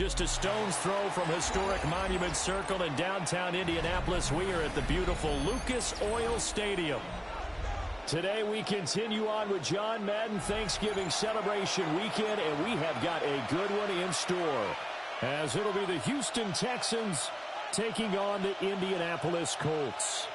Just a stone's throw from historic Monument Circle in downtown Indianapolis. We are at the beautiful Lucas Oil Stadium. Today we continue on with John Madden Thanksgiving celebration weekend, and we have got a good one in store, as it'll be the Houston Texans taking on the Indianapolis Colts.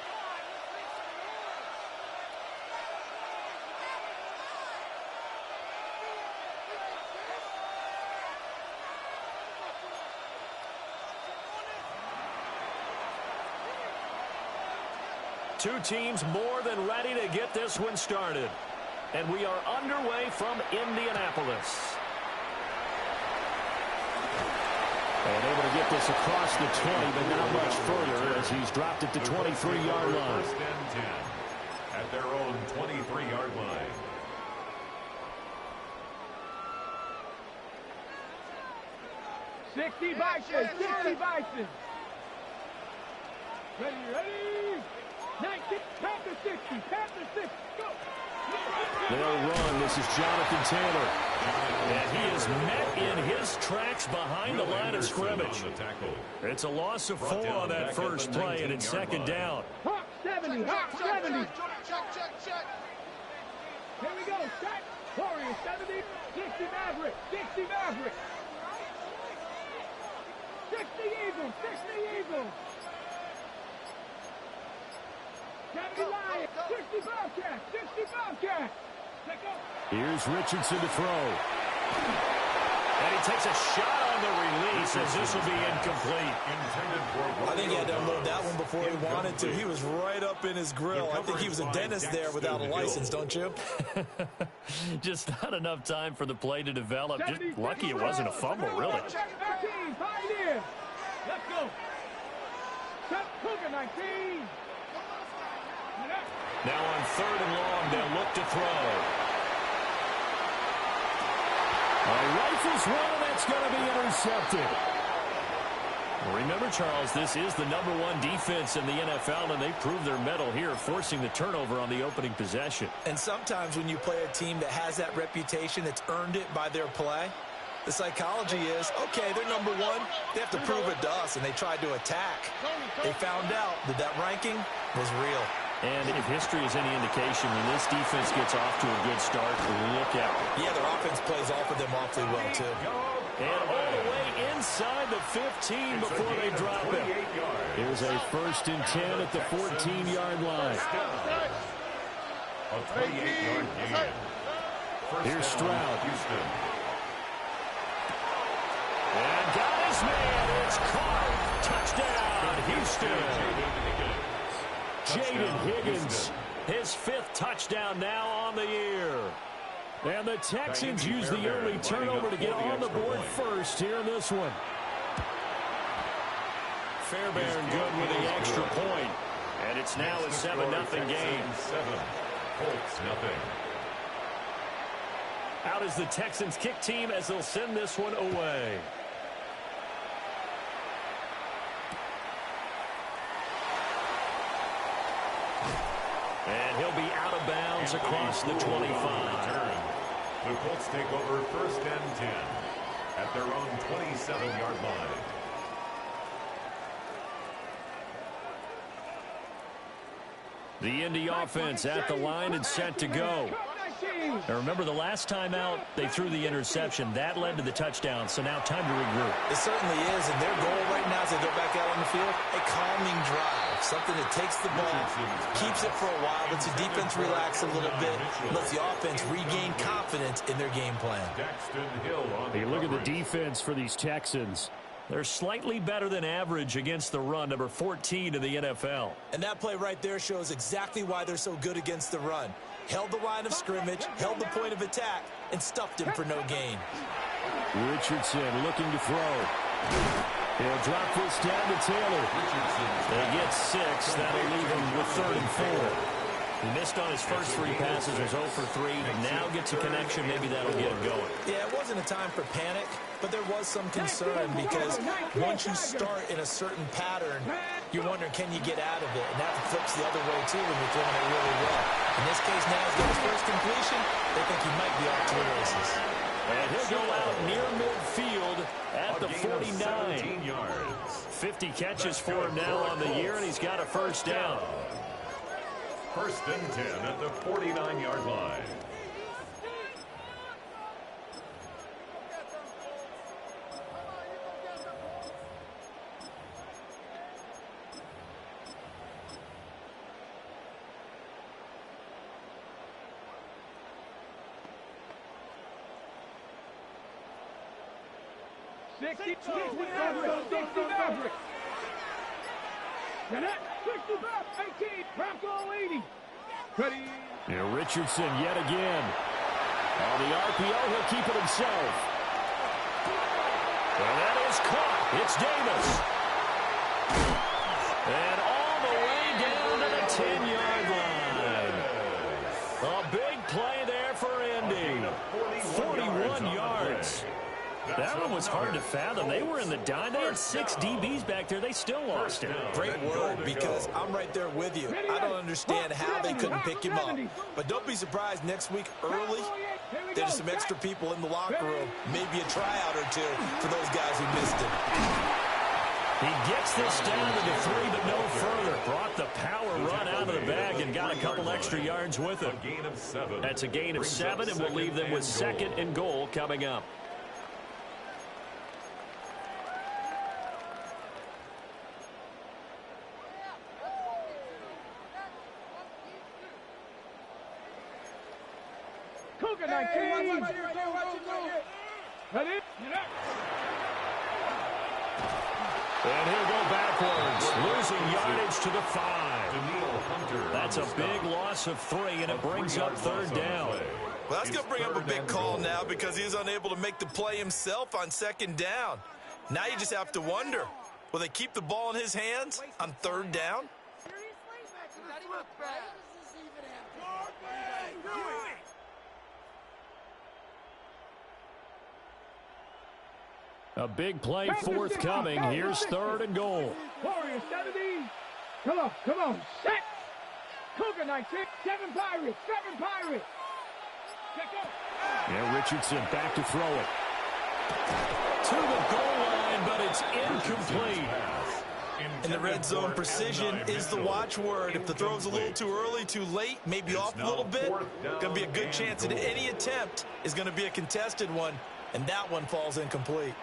Two teams more than ready to get this one started. And we are underway from Indianapolis. And able to get this across the 20, but not much further as he's dropped it to 23-yard line. First and 10 at their own 23-yard line. Sixty Bison, 60 Bison. Ready. 19, Panther 60, Panther 60, go! They'll run. This is Jonathan Taylor. And he is met in his tracks behind the line of scrimmage. It's a loss of 4 on that first play, and it's second down. Hawk 70, Hawk 70. Check. Here we go, check. Warriors 70, 60 Maverick, 60 Maverick. 60 Eagles, 60 Eagles. 70 Lions, 60 Bobcats, 60 Bobcats. Here's Richardson to throw. And he takes a shot on the release as this will be incomplete. I think he had to unload that one before he wanted to. He was right up in his grill. I think he was a dentist there without a license, don't you? Just not enough time for the play to develop. Just lucky it wasn't a fumble, really. 13, Pioneer. Let's go. Cougar 19. Now on 3rd and long, they'll look to throw. A rifles run, and that's going to be intercepted. Remember, Charles, this is the #1 defense in the NFL, and they proved their mettle here, forcing the turnover on the opening possession. And sometimes when you play a team that has that reputation, that's earned it by their play, the psychology is, okay, they're #1. They have to prove it to us, and they tried to attack. They found out that that ranking was real. And if history is any indication, when this defense gets off to a good start, look out. Yeah, their offense plays off of them awfully well, too. And all the way inside the 15 before they drop it. Here's a 1st and 10 at the 14-yard line. A 28-yard gain. Here's Stroud. And got his man. It's caught. Touchdown, Houston. Jaden Higgins, his 5th touchdown now on the year. And the Texans use the early turnover to get on the board first here in this one. Fairbairn good with the extra point. And it's now a 7-0 game. Colts nothing. Out is the Texans kick team as they'll send this one away. And he'll be out of bounds across the 25. The Colts take over 1st and 10 at their own 27-yard line. The Indy offense at the line and set to go. Now remember, the last time out, they threw the interception. That led to the touchdown, so now time to regroup. It certainly is, and their goal right now as they go back out on the field, a calming drive. Something that takes the ball, keeps it for a while, lets the defense relax a little bit, lets the offense regain confidence in their game plan. Hey, look at the defense for these Texans. They're slightly better than average against the run, number 14 in the NFL. And that play right there shows exactly why they're so good against the run. Held the line of scrimmage, held the point of attack, and stuffed him for no gain. Richardson looking to throw. He'll drop this down to Taylor. They get 6. That'll leave him with 3rd and 4. He missed on his first 3 passes, was 0 for 3. Now gets a connection. Maybe that'll get him going. Yeah, it wasn't a time for panic, but there was some concern because once you start in a certain pattern, you're wondering, can you get out of it? And that flips the other way, too, when you're throwing it really well. In this case, now he's got his first completion. They think he might be off to the races. And he'll go out near midfield at the 49. Yards. 50 catches for him now on the year, and he's got a first down. First and 10 at the 49-yard line. Sixty Maverick. And that 65, 18, Bronco 80. Ready. Now Richardson yet again. On the RPO, he'll keep it himself. And that is caught. It's Davis. And all the way down to the 10-yard line. A big play there for Indy. 41 yards. That one was hard to fathom. They were in the dime. They had 6 DBs back there. They still lost it. Great word, because I'm right there with you. I don't understand how they couldn't pick him up. But don't be surprised next week early, there's some extra people in the locker room. Maybe a tryout or two for those guys who missed it. He gets this down to the 3, but no further. Brought the power run out of the bag and got a couple extra yards with it. That's a gain of 7, and we'll leave them with 2nd and goal coming up. Cougar 19. Ready? And he'll go backwards, losing yardage to the 5. That's a big loss of 3, and it brings up 3rd down. Well, that's going to bring up a big call now because he was unable to make the play himself on 2nd down. Now you just have to wonder, will they keep the ball in his hands on 3rd down? A big play forthcoming. Here's 3rd and goal. Warriors 70. Come on, set. Cougar 19, 7 Pirates, 7 Pirates. Check out. Yeah, Richardson back to throw it. To the goal line, but it's incomplete. In the red zone, precision is the watchword. If the throw's a little too early, too late, maybe off a little bit, going to be a good chance that any attempt is going to be a contested one, and that one falls incomplete.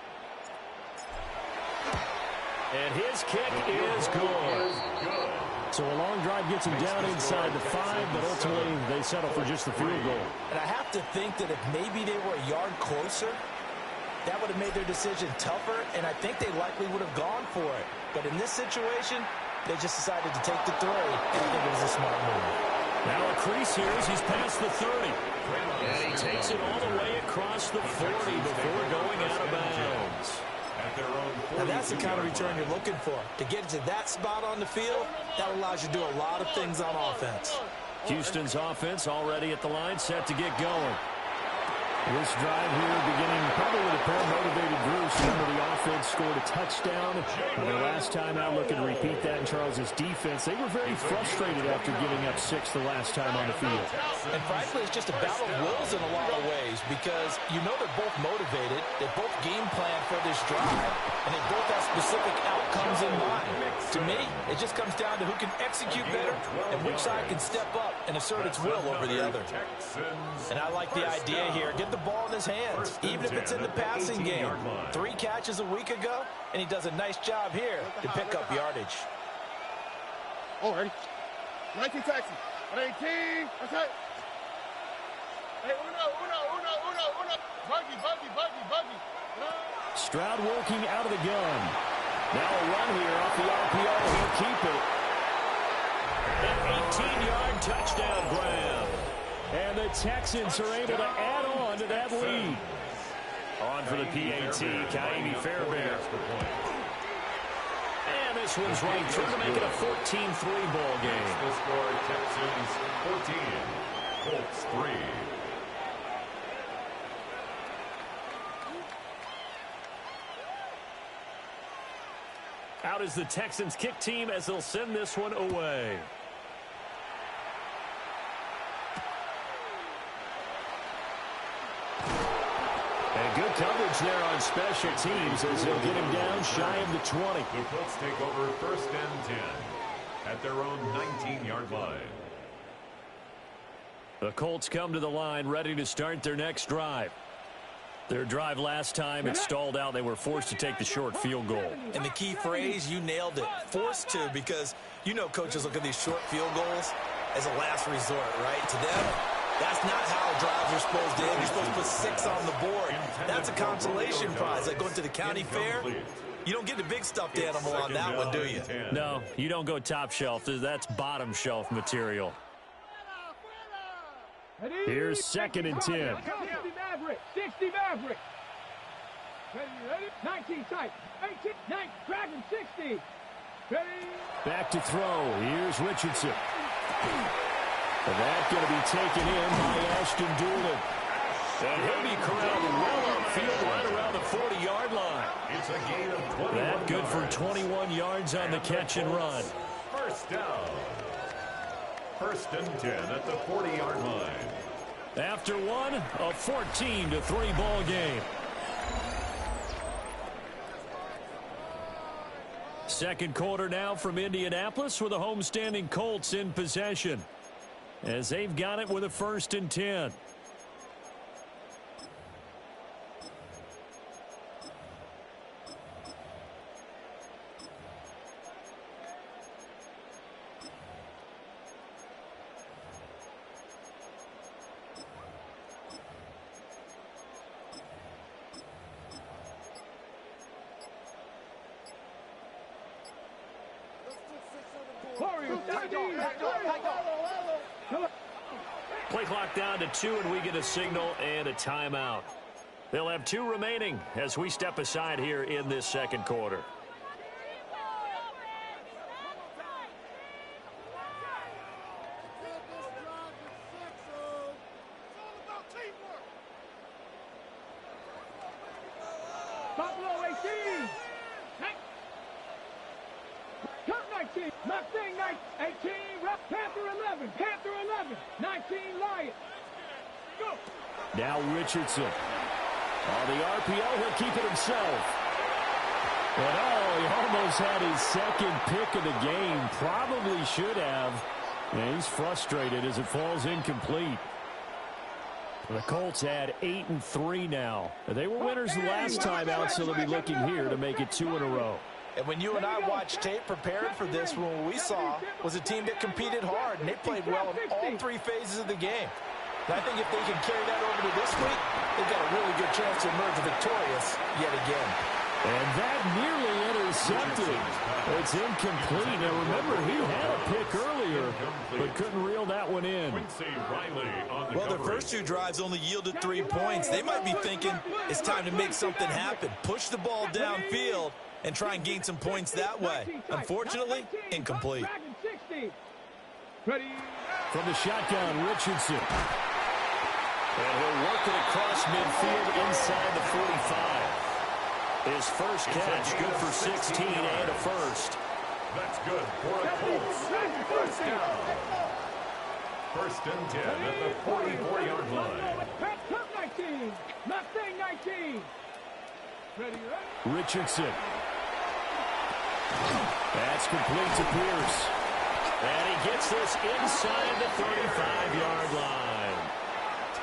And his kick is good. So a long drive gets him down inside the 5, but ultimately they settle for just the field goal. And I have to think that if maybe they were a yard closer, that would have made their decision tougher, and I think they likely would have gone for it. But in this situation, they just decided to take the 3, and I think it was a smart move. Now a crease here as he's past the 30. And he takes it all the way across the 40 before going out of bounds. Now that's the kind of return you're looking for. To get to that spot on the field, that allows you to do a lot of things on offense. Houston's offense already at the line, set to get going. This drive here beginning probably with a pair of motivated groups. Remember, the offense scored a touchdown. And their last time out, looking to repeat that in Charles's defense. They were very frustrated after giving up 6 the last time on the field. And frankly, it's just a battle of wills in a lot of ways because you know they're both motivated. They both game plan for this drive, and they both have specific outcomes in mind. To me, it just comes down to who can execute better and which side can step up and assert its will over the other. And I like the idea here. Get the ball in his hands, even if it's in the passing game. 3 catches a week ago, and he does a nice job here to pick up yardage. Oh, ready? 19 taxi. 18. That's it. Hey, uno. Buggy. Stroud working out of the gun. Now a run here off the RPO. He'll keep it. An 18-yard touchdown grab. And the Texans are able to add on to that lead. On for the PAT, Kaimi Fairbairn. And this one's right through to make it a 14-3 ball game. The score, Texans 14, Colts 3. Out is the Texans kick team as they'll send this one away. good coverage there on special teams as they'll get him down shy of the 20. The Colts take over 1st and 10 at their own 19-yard line. The Colts come to the line ready to start their next drive. Their drive last time, it stalled out. They were forced to take the short field goal. And the key phrase, you nailed it, forced to, because you know coaches look at these short field goals as a last resort, right? To them, that's not how drives are supposed to end. You're supposed to put 6 on the board. That's a consolation prize. Like going to the county fair, you don't get the big stuffed animal on that one, do you? No, you don't go top shelf. That's bottom shelf material. Here's 2nd and 10. 60 Maverick. 60 Maverick. Ready? 19 tight. 18, 9, Dragon 60. Ready? Back to throw. Here's Richardson. And that's going to be taken in by Ashton Doolin. And he'll be corralled well upfield right around the 40-yard line. It's a gain of 21 That good for 21 yards on the catch and run. First down. 1st and 10 at the 40-yard line. After one, a 14-3 ball game. Second quarter now from Indianapolis with the homestanding Colts in possession as they've got it with a 1st and 10. Play clock down to 2, and we get a signal and a timeout. They'll have 2 remaining as we step aside here in this second quarter. Buffalo 18. Cut 19. Mustang 18. Panther 11. Panther 11. 19 Lion. Go. Now Richardson. On the RPO, he'll keep it himself. But he almost had his 2nd pick of the game. Probably should have. And he's frustrated as it falls incomplete. The Colts had 8-3 now. They were winners the last time out, so they'll be looking here to make it 2 in a row. And when you and I watched tape preparing for this, what we saw was a team that competed hard, and they played well in all 3 phases of the game. And I think if they can carry that over to this week, they've got a really good chance to emerge victorious yet again. And that nearly intercepted. It's incomplete. Now, remember, he had a pick earlier, but couldn't reel that one in. Well, their first 2 drives only yielded 3 points. They might be thinking it's time to make something happen. Push the ball downfield and try and gain some points that way. Unfortunately, incomplete. From the shotgun, Richardson. And he'll work it across midfield inside the 45. His first catch, good for 16 and a first. That's good for a Colts. First down. 1st and 10 at the 44-yard line. 19. Mustang 19. Ready? Richardson. That's complete to Pierce. And he gets this inside the 35-yard line.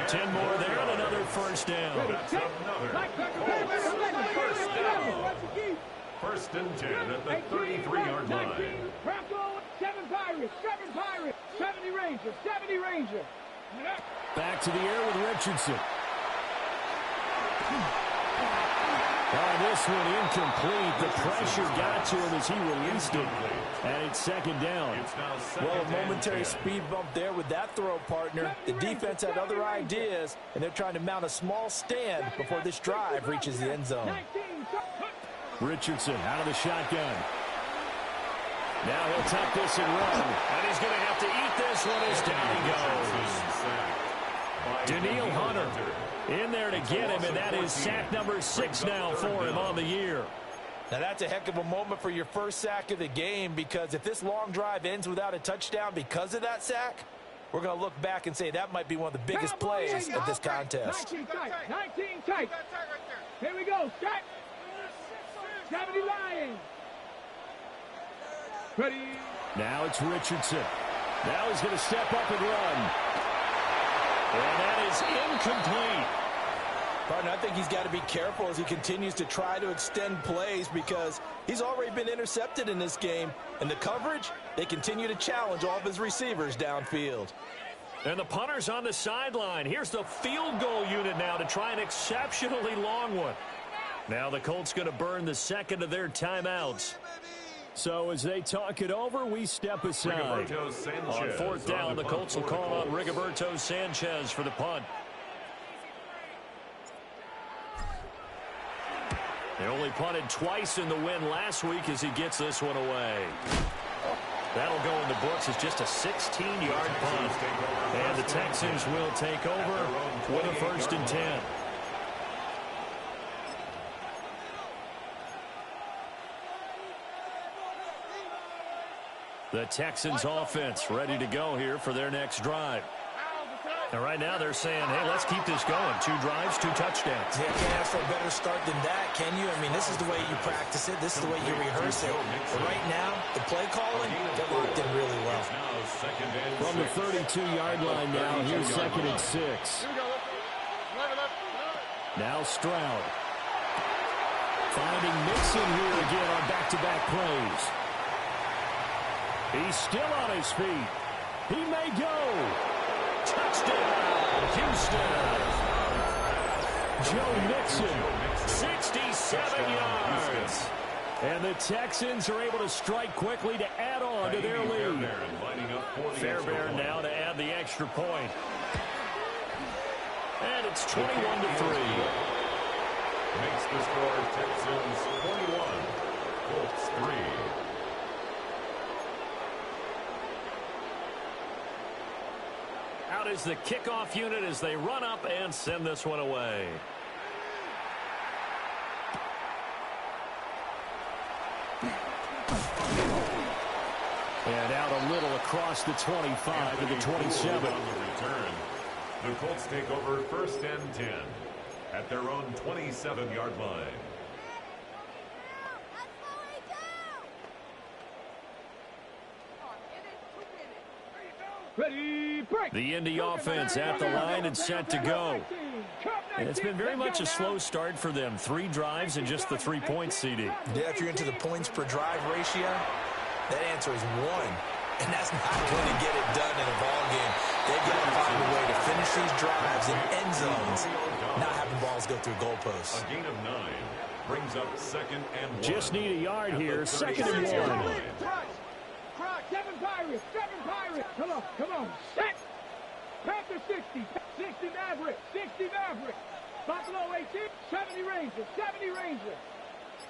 10 more there and another first down. That's another first down. 1st and 10 at the 33-yard line. 7 Pirates, 70 Ranger, 70 Ranger. Back to the air with Richardson. This one incomplete. The pressure got to him as he released it. And it's 2nd down. Well, a momentary speed bump there with that throw, partner. The defense had other ideas, and they're trying to mount a small stand before this drive reaches the end zone. Richardson out of the shotgun. Now he'll tuck this and run. And he's going to have to eat this one as down he goes. Daniil Hunter in there to get him, and that is sack number 6 now for him on the year. Now that's a heck of a moment for your first sack of the game, because if this long drive ends without a touchdown because of that sack, we're going to look back and say that might be one of the biggest plays of this contest. 19 tight. Here we go. Set. 70 Lions. Ready. Now it's Richardson. Now he's going to step up and run. And that is incomplete. Partner, I think he's got to be careful as he continues to try to extend plays because he's already been intercepted in this game. And the coverage, they continue to challenge all of his receivers downfield. And the punter's on the sideline. Here's the field goal unit now to try an exceptionally long one. Now the Colts going to burn the second of their timeouts. So as they talk it over, we step aside. On fourth down, the Colts will call on Rigoberto Sanchez for the punt. They only punted twice in the win last week as he gets this one away. That'll go in the books as just a 16-yard punt. And the Texans will take over with a 1st and 10. The Texans offense ready to go here for their next drive. And right now they're saying, hey, let's keep this going. 2 drives, 2 touchdowns. Yeah, can't ask for a better start than that, can you? I mean, this is the way you practice it. This is the way you rehearse it. But right now, the play calling, they're locked in really well. From the 32-yard line now, here's 2nd and 6. Now Stroud. Finding Mixon here again on back-to-back plays. He's still on his feet. He may go. Touchdown, Houston. Joe Mixon, 67 yards. And the Texans are able to strike quickly to add on to their lead. Fairbairn now to add the extra point. And it's 21-3. Makes the score Texans 21, Colts 3. Out is the kickoff unit as they run up and send this one away. And out a little across the 25 to the 27. On the return, the Colts take over 1st and 10 at their own 27-yard line. Ready, break. The Indy offense at the line and set to go. And it's been very much a slow start for them. 3 drives and just the 3 points, CD. Yeah, if you're into the points per drive ratio, that answer is 1. And that's not going to get it done in a ball game. They've got to find a way to finish these drives in end zones, not having balls go through goalposts. A gain of 9 brings up 2nd and 1. Just need a yard here. 2nd and 1. Seven Pirates. Come on. Set. Panther 60 Maverick. Buffalo 18, 70 Rangers.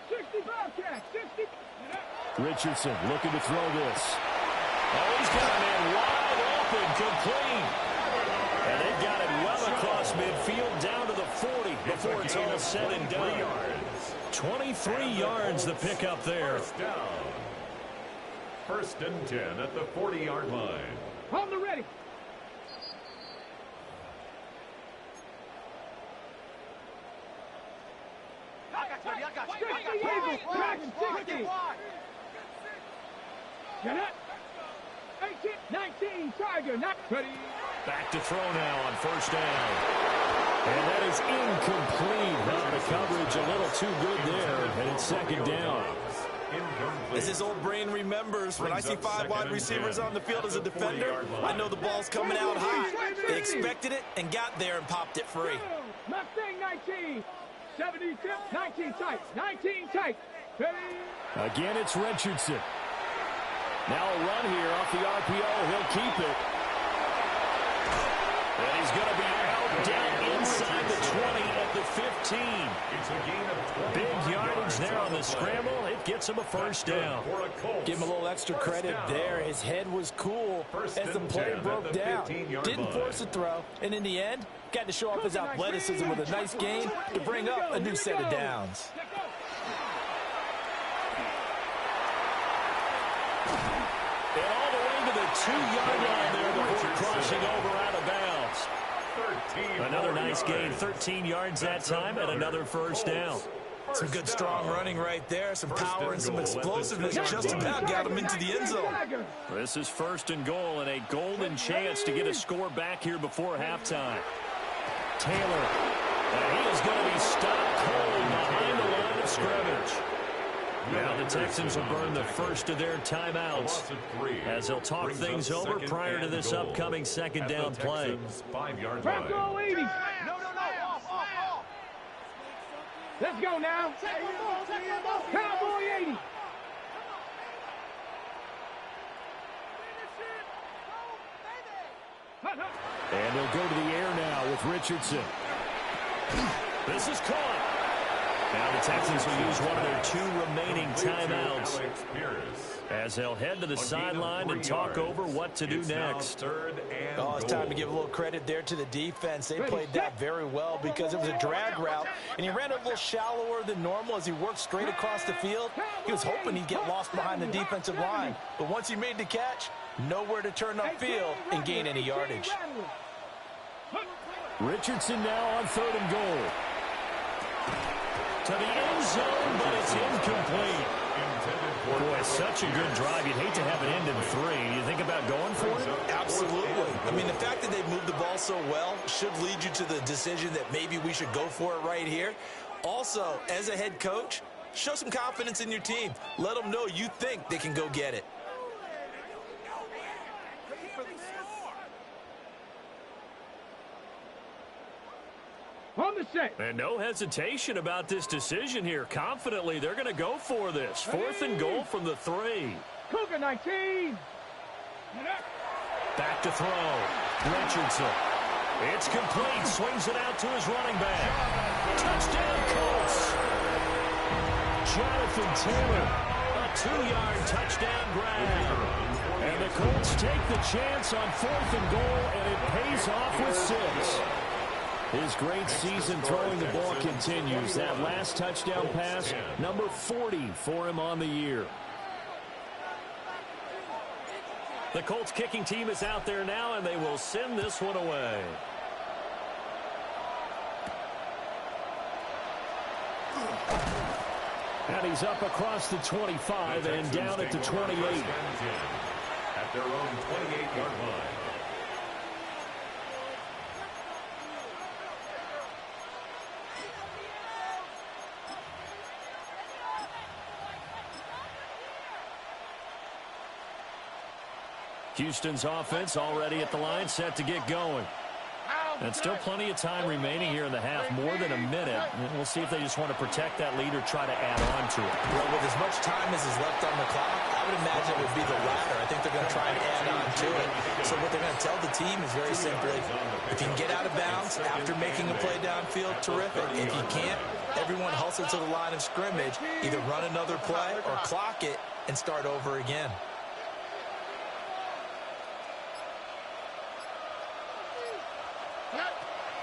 60 Bobcats. 60. Richardson looking to throw this. Oh, he's got a man wide open, complete. And they've got it well across midfield down to the 40 before it's all said and done. 23 yards the pickup there. 1st and 10 at the 40-yard line. On the ready. Get up. 18, 19, Tiger, not ready. Back to throw now on 1st down. And that is incomplete. Well, the coverage a little too good there, and it's 2nd down. As his old brain remembers, when I see 5 wide receivers on the field as a defender, I know the ball's coming out high. They expected it and got there and popped it free. Mustang 19, 72, 19 tight. Again, it's Richardson. Now a run here off the RPO. He'll keep it. And he's going to be out down inside the 20 at the 15. It's a gain of 20. Big yardage there on the scramble. It gets him a 1st down. Give him a little extra credit there. His head was cool as the play broke down. Didn't force a throw. And in the end, got to show off his athleticism with a nice gain to bring up a new set of downs. And all the way to to the 2-yard line there before crossing over out of bounds. Another nice gain, 13 yards that time, and another first down. Some good strong running right there, some power and some explosiveness. Just about got him into the end zone. This is 1st and goal, and a golden chance to get a score back here before halftime. Taylor, and he is going to be stopped cold behind the line of scrimmage. Now the Texans will burn the first of their timeouts as they'll talk things over prior to this upcoming 2nd down play. 5-yard Back line. goal 80. No. Off. Let's go now. Cowboy 80. And he'll go to the air now with Richardson. This is caught. Now the Texans will use one of their 2 remaining timeouts as they'll head to the sideline and talk over what to do next. Oh, it's time to give a little credit there to the defense. They played that very well because it was a drag route, and he ran a little shallower than normal as he worked straight across the field. He was hoping he'd get lost behind the defensive line, but once he made the catch, nowhere to turn upfield and gain any yardage. Richardson now on 3rd and goal. To the end zone, but it's incomplete. Boy, such a good drive. You'd hate to have it end in 3. Do you think about going for it? Absolutely. I mean, the fact that they've moved the ball so well should lead you to the decision that maybe we should go for it right here. Also, as a head coach, show some confidence in your team. Let them know you think they can go get it. On the set. And no hesitation about this decision here. Confidently, they're going to go for this. 4th and goal from the 3. Cougar 19. Back to throw. Richardson. It's complete. Swings it out to his running back. Touchdown, Colts. Jonathan Taylor. A 2-yard touchdown grab. And the Colts take the chance on 4th and goal, and it pays off with 6. His great season throwing the ball continues. That last touchdown pass, number 40 for him on the year. The Colts kicking team is out there now, and they will send this one away. And he's up across the 25 and down at the 28. At their own 28-yard line. Houston's offense already at the line, set to get going. And still plenty of time remaining here in the half, more than a minute. And we'll see if they just want to protect that lead or try to add on to it. Well, with as much time as is left on the clock, I would imagine it would be the latter. I think they're going to try and add on to it. So what they're going to tell the team is very simply, if you can get out of bounds after making a play downfield, terrific. If you can't, everyone hustle to the line of scrimmage, either run another play or clock it and start over again.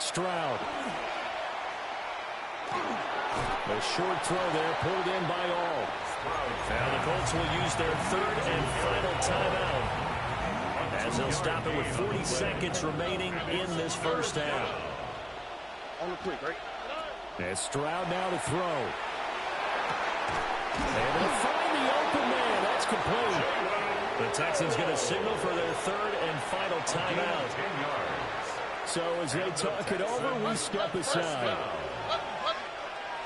Stroud. A short throw there, pulled in by all. Now the Colts will use their 3rd and final timeout as they'll stop it with 40 seconds remaining in this first half. On the quick, right? As Stroud now to throw. And they'll find the open man. That's complete. The Texans going to signal for their 3rd and final timeout. 10 yards. So as they talk it over, we step aside.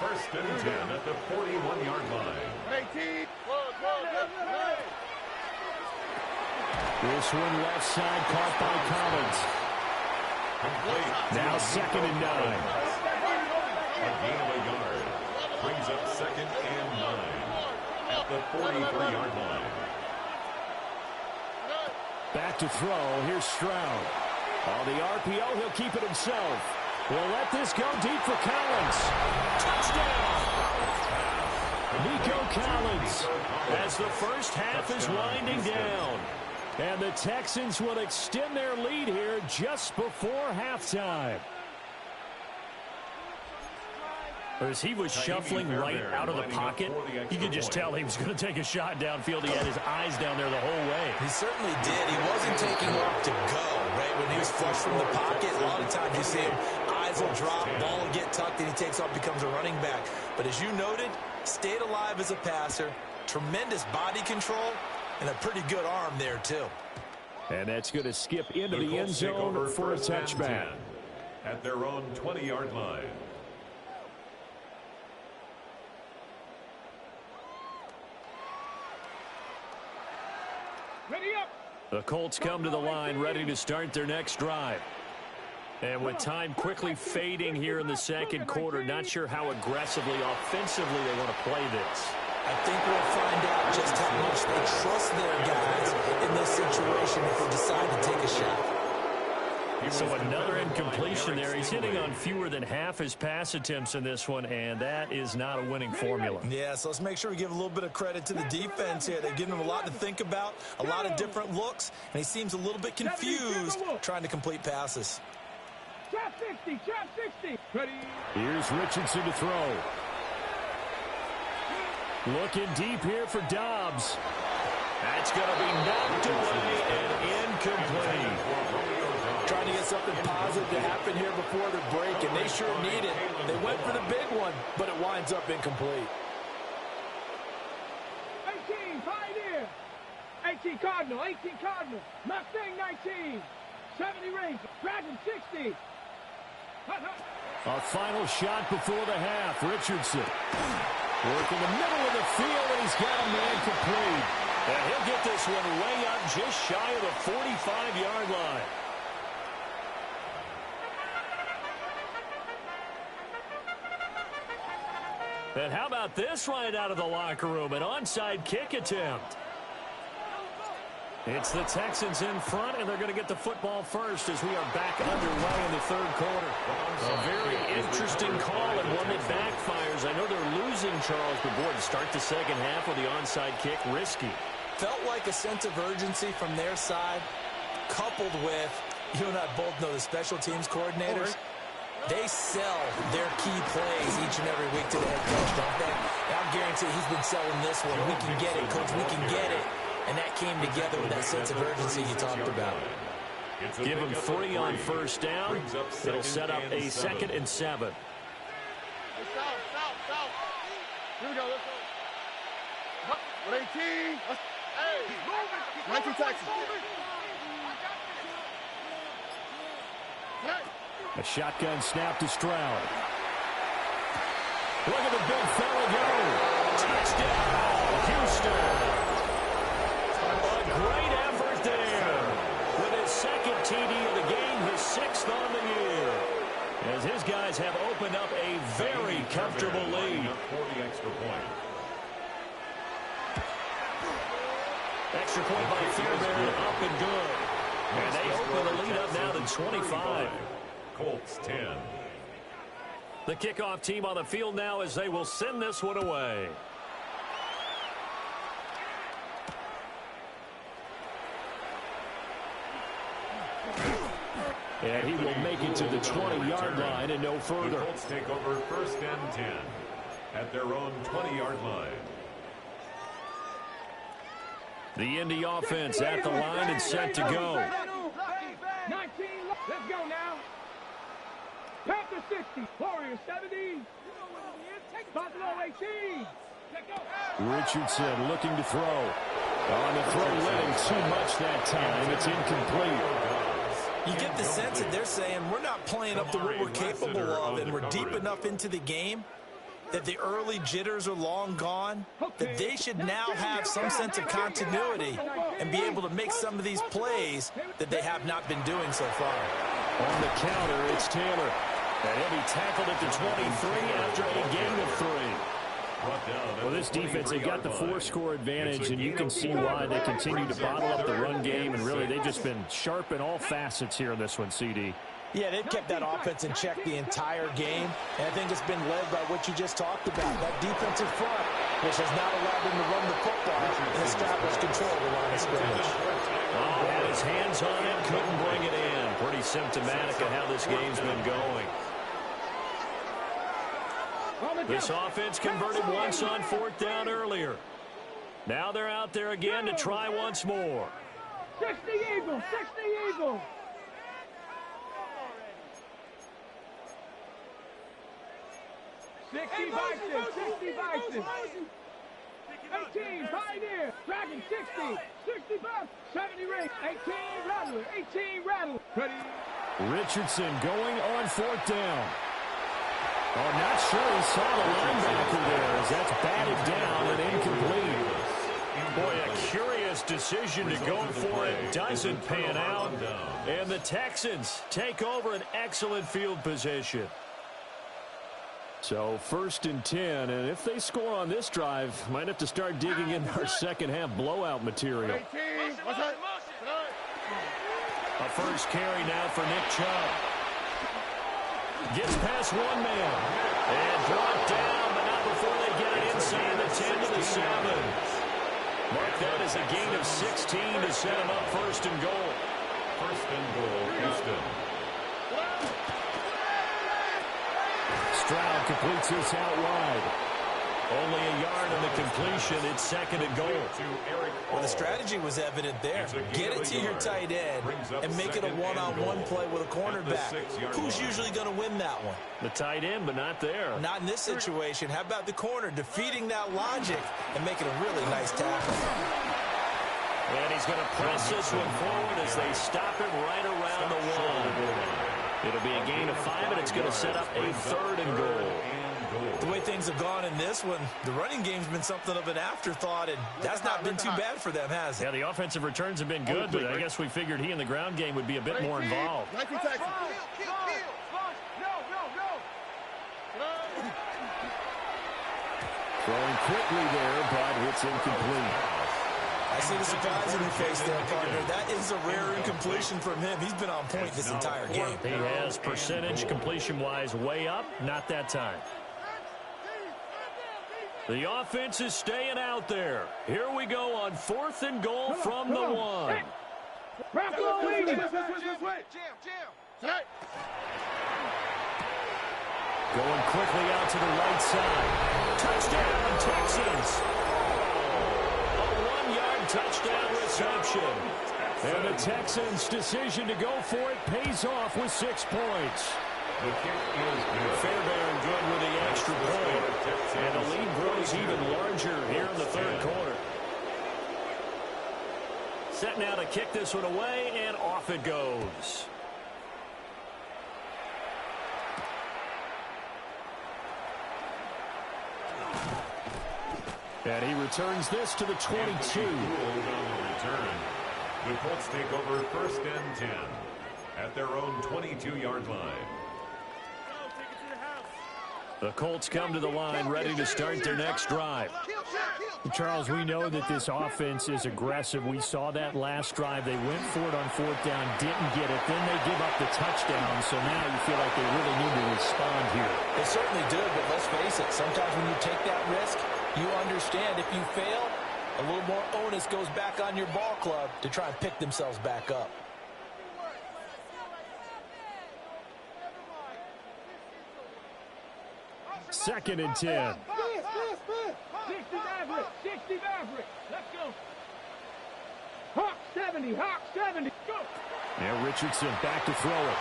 1st and 10 at the 41-yard line. 18. This one left side caught by Collins. Now 2nd and 9. A gain of a yard. Brings up 2nd and 9 at the 43-yard line. Back to throw. Here's Stroud. On the RPO, he'll keep it himself. We'll let this go deep for Collins. Touchdown! Nico Collins as the first half is winding down. And the Texans will extend their lead here just before halftime. As he was shuffling right out of the pocket, you could just tell he was going to take a shot downfield. He had his eyes down there the whole way. He certainly did. He wasn't taking off to go, right? When he was flush from the pocket, a lot of times you see him, eyes will drop, ball will get tucked, and he takes off, becomes a running back. But as you noted, stayed alive as a passer, tremendous body control, and a pretty good arm there, too. And that's going to skip into the end zone for a touchback. At their own 20-yard line. Ready up. The Colts come to the line ready to start their next drive. And with time quickly fading here in the second quarter, not sure how aggressively, offensively they want to play this. I think we'll find out just how much they trust their guys in this situation if they decide to take a shot. So another incompletion there. He's hitting on fewer than half his pass attempts in this one, and that is not a winning formula. Yeah, so let's make sure we give a little bit of credit to the defense here. They've given him a lot to think about, a lot of different looks, and he seems a little bit confused trying to complete passes. Trap 60, trap 60. Ready. Here's Richardson to throw. Looking deep here for Dobbs. That's going to be knocked away and incomplete. Trying to get something positive to happen here before the break, and they sure need it. They went for the big one, but it winds up incomplete. 18, Pioneer. 18, Cardinal. 18, Cardinal. Mustang, 19. 70 Ranger. Dragon, 60. A final shot before the half. Richardson working the middle of the field, and he's got a man complete. And he'll get this one way up just shy of the 45-yard line. And how about this right out of the locker room? An onside kick attempt. It's the Texans in front, and they're going to get the football first as we are back underway in the third quarter. A very interesting call and one that backfires. I know they're losing, Charles, but boy, to start the second half with the onside kick, risky. Felt like a sense of urgency from their side, coupled with, you and I both know the special teams coordinators. They sell their key plays each and every week to the head coach, don't they? And I guarantee he's been selling this one. We can get it, coach. We can get it. And that came together with that sense of urgency you talked about. Give him 3 on first down. It'll set up a 2nd and 7. South. Here we go. Let's go. With 18. Hey. 19 Texas. A shotgun snap to Stroud. Look at the big fella go. Touchdown, Houston. A great effort there. With his 2nd TD of the game, his 6th on the year. As his guys have opened up a very comfortable lead. 40 extra point. Extra point by Fairbairn, up and good. And they open the lead up now to 25. Colts 10. The kickoff team on the field now as they will send this one away. And he will make it to the 20-yard line and no further. The Colts take over 1st and 10 at their own 20-yard line. The Indy offense at the line and set to go. 19, let's go now. Panther 60, Warriors 70, Buffalo 18. Richardson looking to throw. On the throw, letting too much that time. It's incomplete. You get the sense that they're saying we're not playing up to what we're capable of, and we're deep enough into the game that the early jitters are long gone, that they should now have some sense of continuity and be able to make some of these plays that they have not been doing so far. On the counter, it's Taylor. And he'll be tackled at the 23 after a gain of 3. Well, this defense, they've got the 4-score advantage, and you can see why they continue to bottle up the run game, and really they've just been sharp in all facets here in this one, CD. Yeah, they've kept that offense in check the entire game, and I think it's been led by what you just talked about, that defensive front, which has not allowed them to run the football and establish control of the line of scrimmage. Oh, had his hands on it, couldn't bring it in. Pretty symptomatic of how this game's been going. This offense converted once on 4th down earlier. Now they're out there again to try once more. 60 Eagles, 60 Eagles. 60 Vikings, 60 Vikings. 18 Pioneer, Dragon 60, 65, 70 Ring, 18 Rattler, 18 Rattler. Richardson going on 4th down. Oh, not sure he saw the linebacker there as that's batted down and incomplete. Boy, a curious decision to go for it. Doesn't pan out. And the Texans take over an excellent field position. So 1st and 10, and if they score on this drive, might have to start digging in our second half blowout material. A first carry now for Nick Chubb. Gets past one man. And brought down, but not before they get it inside the 10 to the 7. Mark that as a gain of 16 to set him up 1st and goal. 1st and goal, Houston. Stroud completes this out wide. Only a yard on the completion. It's 2nd and goal. Well, the strategy was evident there. Get it to your tight end and make it a one-on-one play with a cornerback. Who's usually going to win that one? The tight end, but not there. Not in this situation. How about the corner defeating that logic and making a really nice tackle? And he's going to press this one forward as they stop it right around the 1. It'll be a gain of 5, and it's going to set up a 3rd and goal. The way things have gone in this one, the running game's been something of an afterthought, and that's not been too bad for them, has it? Yeah, the offensive returns have been good, but I guess we figured he in the ground game would be a bit more involved. Throwing quickly there, but it's incomplete. I see the surprise in your face there, partner. That is a rare incompletion from him. He's been on point this entire game. He has percentage completion-wise way up, not that time. The offense is staying out there. Here we go on 4th and goal from the 1. Going quickly out to the right side. Touchdown, Texans. Touchdown reception. And the Texans' decision to go for it pays off with 6 points. The kick is good. Fairbairn good with the extra point. And the lead grows even larger here in the 3rd quarter. Set now to kick this one away, and off it goes. And he returns this to the 22. The Colts take over 1st and 10 at their own 22-yard line. The Colts come to the line ready to start their next drive. Charles, we know that this offense is aggressive. We saw that last drive. They went for it on 4th down, didn't get it. Then they give up the touchdown, so now you feel like they really need to respond here. They certainly did, but let's face it, sometimes when you take that risk, you understand if you fail, a little more onus goes back on your ball club to try and pick themselves back up. Second and 10. 60 Maverick, 60 Maverick. Let's go. Hawk 70, Hawk 70. Go. Now Richardson back to throw it.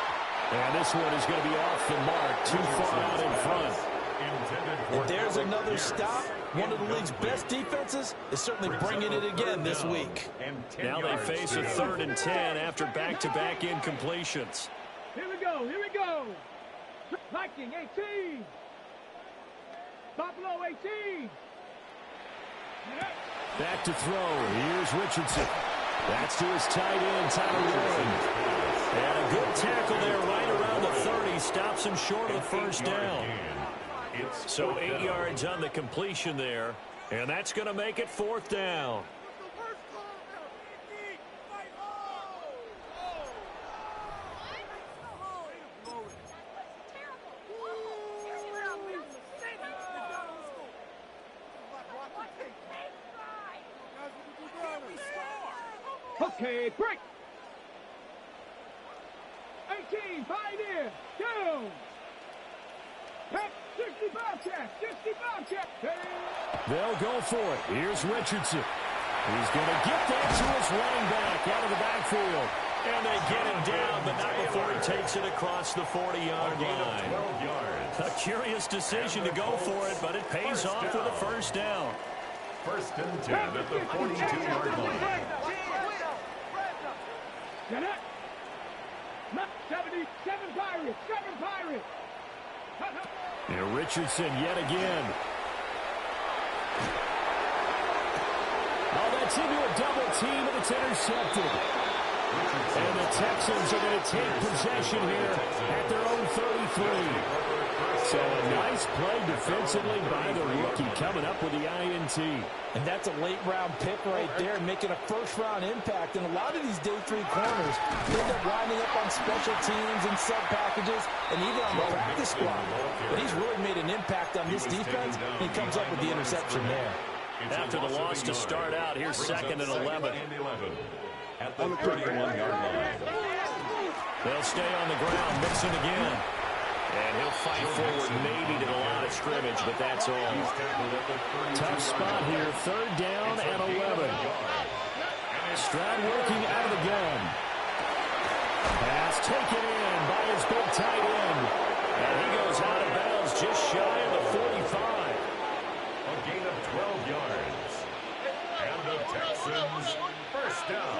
And this one is going to be off the mark, too far out in front. And there's another stop. One of the league's best defenses is certainly bringing it again this week. Now they face a 3rd and 10 after back-to-back incompletions. Here we go, here we go. Viking 18. Buffalo 18. Back to throw. Here's Richardson. That's to his tight end, Tyler Warren. And a good tackle there right around the 30. Stops him short of the first down. So 8 yards on the completion there. And that's going to make it 4th down. Okay, break. 18, Pioneer, down. Back 60 Bobcat, 60 Bobcat. They'll go for it. Here's Richardson. He's going to get that to his running back out of the backfield. And they get him down, but not before he takes it across the 40-yard line. 12 yards. A curious decision to go for it, but it pays off with a first down. First and 10 at the 42-yard line. Get it? 77 Pirates, 7 Pirates. And Richardson yet again. Oh, that's into a double team, and it's intercepted. And the Texans are going to take possession here at their own 33. So a nice play defensively by the rookie coming up with the INT. And that's a late-round pick right there, making a first-round impact. And a lot of these day 3 corners end up winding up on special teams and sub-packages and even on the practice squad. But he's really made an impact on this defense, and he comes up with the interception there. After the loss to start out, here's second and 11. At the 31-yard line. They'll stay on the ground, Mixon again. And he'll fight forward maybe to the line of scrimmage, but that's all. Tough spot here, third down and 11. Stroud working out of the gun. Pass taken in by his big tight end. And he goes out of bounds just shy of the 45. A gain of 12 yards. And the Texans first down.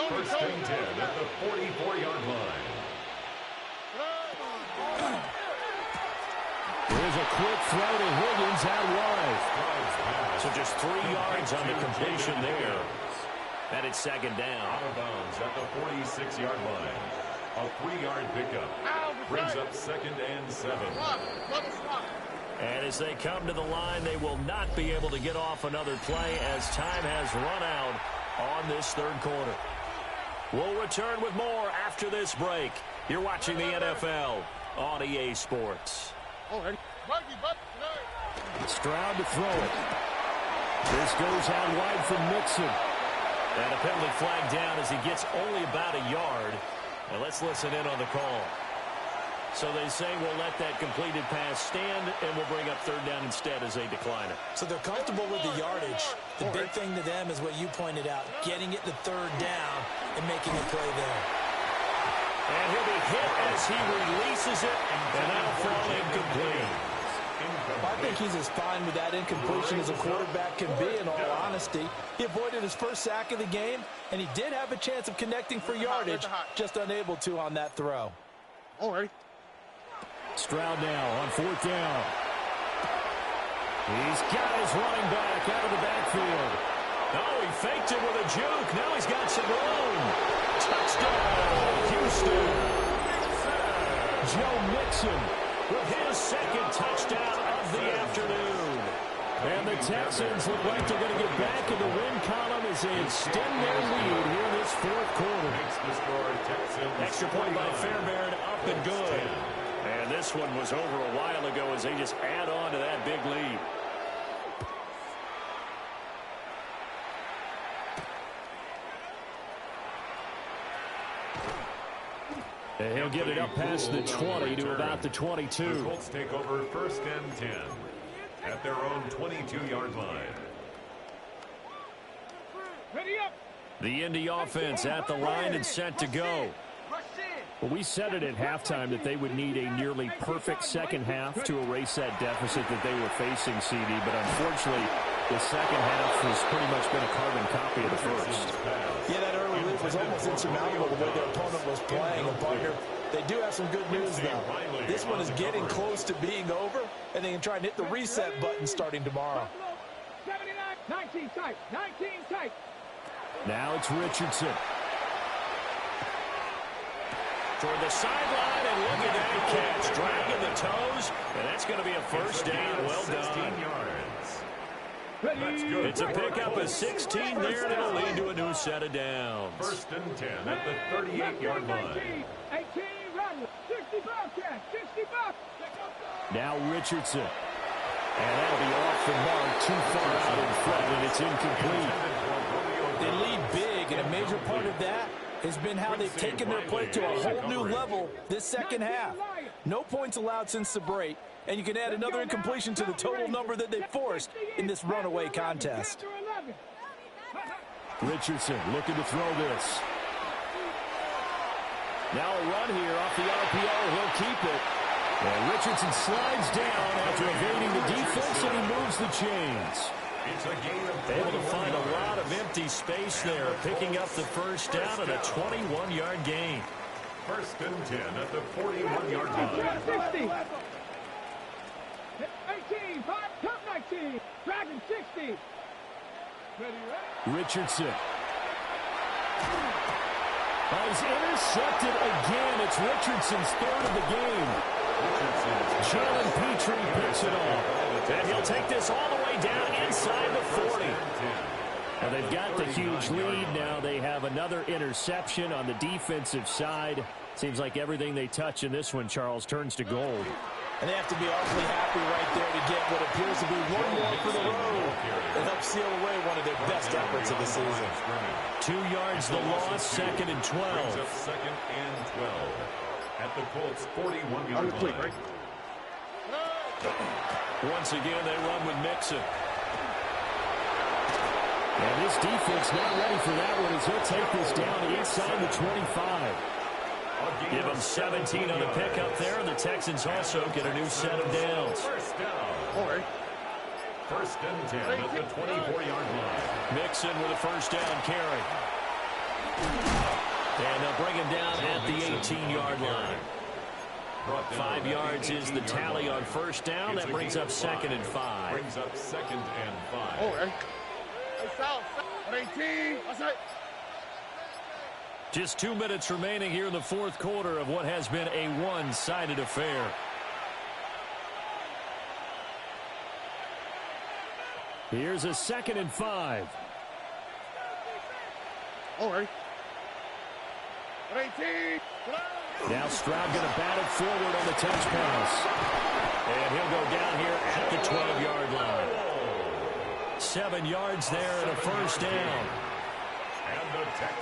First and 10 at the 44-yard line. Here's a quick throw to Higgins out wide. So just 3 yards on the completion there. And it's second down. Out of bounds at the 46-yard line. A 3-yard pickup. Brings up second and 7. And as they come to the line, they will not be able to get off another play as time has run out on this third quarter. We'll return with more after this break. You're watching the NFL on EA Sports. Stroud to throw it. This goes out wide from Mixon. And a penalty flag down as he gets only about a yard. And let's listen in on the call. So they say we'll let that completed pass stand, and we'll bring up third down instead as they decline it. So they're comfortable with the yardage. The big thing to them is what you pointed out, getting it to third down and making a play there. And he'll be hit as he releases it, and that'll fall incomplete. I think he's as fine with that incompletion as a quarterback can be, in all honesty. He avoided his first sack of the game, and he did have a chance of connecting for yardage, just unable to on that throw. Stroud now on fourth down. He's got his running back out of the backfield. Oh, he faked it with a juke. Now he's got some room. Touchdown, Houston. Joe Mixon With his second touchdown of the afternoon. And the Texans look like they're going to get back in the win column as they extend their lead here in this fourth quarter. Extra point by Fairbairn, up and good. And this one was over a while ago as they just add on to that big lead. And he'll get it up past the 20 to about the 22. The Colts take over first and 10 at their own 22-yard line. Ready up. The Indy offense at the line and set to go. Well, we said it at halftime that they would need a nearly perfect second half to erase that deficit that they were facing, CD. But unfortunately, the second half has pretty much been a carbon copy of the first. Yeah, that early lead was almost insurmountable the way their opponent was playing. And partner, they do have some good news now. This one is getting close to being over, and they can try and hit the reset button starting tomorrow. 79, 19 tight, 19 tight. Now it's Richardson. Toward the sideline, and look at that catch. Dragging the toes, and that's going to be a first down. Well done. It's a pickup of 16 there, and it'll lead to a new set of downs. First and 10 at the 38-yard line. 18, run, 65 catch, 65. Now Richardson. And that'll be off the mark, too far out in front, and it's incomplete. They lead big, and a major part of that has been how they've taken their play to a whole new level this second half. No points allowed since the break, and you can add another incompletion to the total number that they forced in this runaway contest. Richardson looking to throw this. Now a run here off the RPO. He'll keep it. And Richardson slides down after evading the defense, and he moves the chains. It's a gain of Able to find a lot of empty space there, picking up the first down and a 21-yard gain. First and 10 at the 41-yard line. 60. 18, 5, top 19. Dragon 60. Richardson. He's intercepted again. It's Richardson's third of the game. Jalen Petrie picks it off. And he'll take this all the way down inside the 40. Now they've got the huge lead. Now they have another interception on the defensive side. Seems like everything they touch in this one, Charles, turns to gold. And they have to be awfully happy right there to get what appears to be one more for the road and help seal away one of their best efforts of the season. 2 yards the loss, second and 12. Second and 12 at the Colts 41-yard line. Once again, they run with Mixon. And this defense not ready for that one as he'll take this down inside the 25. Give them 17 on the pickup there, and the Texans also get a new set of downs. First down. First and 10 at the 24-yard line. Mixon with a first down carry. And they'll bring him down at the 18-yard line. 5 yards is the tally on first down. That brings up second and 5. Brings up second and 5. Just 2 minutes remaining here in the fourth quarter of what has been a one-sided affair. Here's a second and 5. Now Stroud going to bat it forward on the touch pass. And he'll go down here at the 12-yard line. 7 yards there and a first down.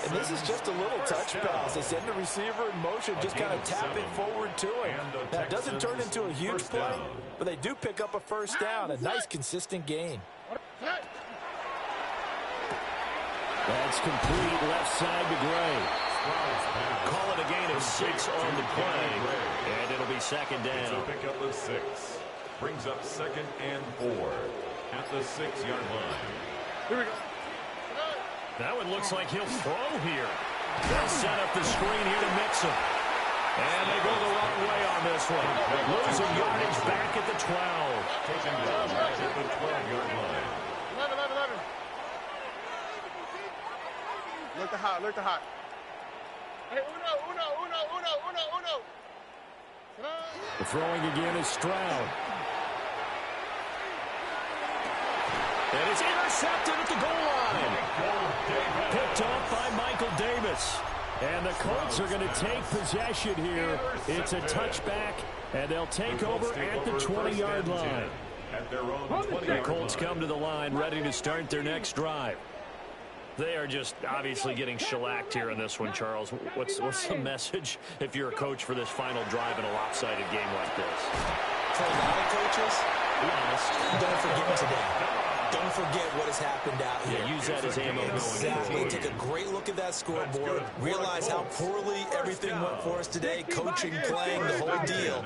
And this is just a little touch pass. They send the receiver in motion, just kind of tap it forward to him. That doesn't turn into a huge play, but they do pick up a first down. A nice, consistent gain. That's complete left side to Gray. Call it a gain of 6 on the play, and it'll be second down. It's a pickup of 6. Brings up second and 4 at the 6-yard line. Here we go. That one looks like he'll throw here. They'll set up the screen here to Mixon. And they go the wrong way on this one. Losing yardage back at the 12. Taking down back at the 12-yard line. 11. Look the hot. Hey, uno. The throwing again is Stroud. And it's intercepted at the goal line. Picked off by Michael Davis. And the Colts are going to take possession here. It's a touchback, and they'll take over at the 20-yard line. The Colts come to the line ready to start their next drive. They are just obviously getting shellacked here in this one, Charles. What's the message if you're a coach for this final drive in a lopsided game like this? For a lot of coaches, be honest, don't forget today. Don't forget what has happened out here. Yeah, use that as ammo going Exactly. Take a great look at that scoreboard. Realize how poorly everything went for us today. Coaching, playing, the whole deal.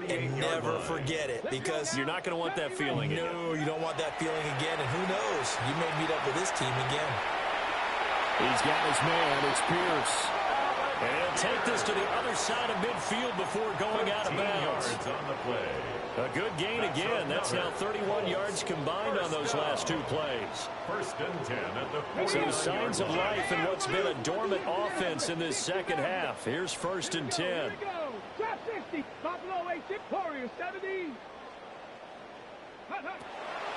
And never forget it, because you're not going to want that feeling again. No, you don't want that feeling again. And who knows? You may meet up with this team again. He's got his man. It's Pierce. And he'll take this to the other side of midfield before going out of bounds. On the play. A good gain again. That's now 31 yards combined on those last 2 plays. First and 10 at the 40. So signs of life in what's been a dormant offense in this second half. Here's first and 10. Here we go. Top 60. Buffalo 18. Warriors 70.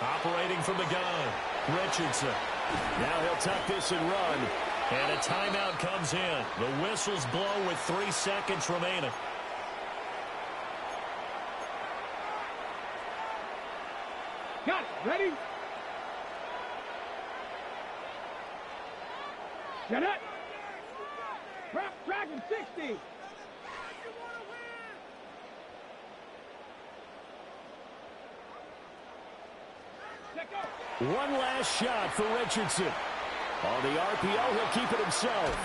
Operating from the gun, Richardson. Now he'll tuck this and run. And a timeout comes in. The whistles blow with 3 seconds remaining. Got it. Ready? Get it. Dragon 60. One last shot for Richardson. On the RPO, he'll keep it himself.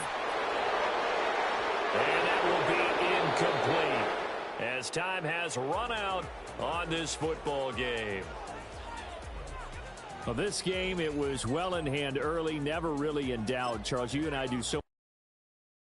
And that will be incomplete, as time has run out on this football game. Well, this game, it was well in hand early, never really in doubt. Charles, you and I do so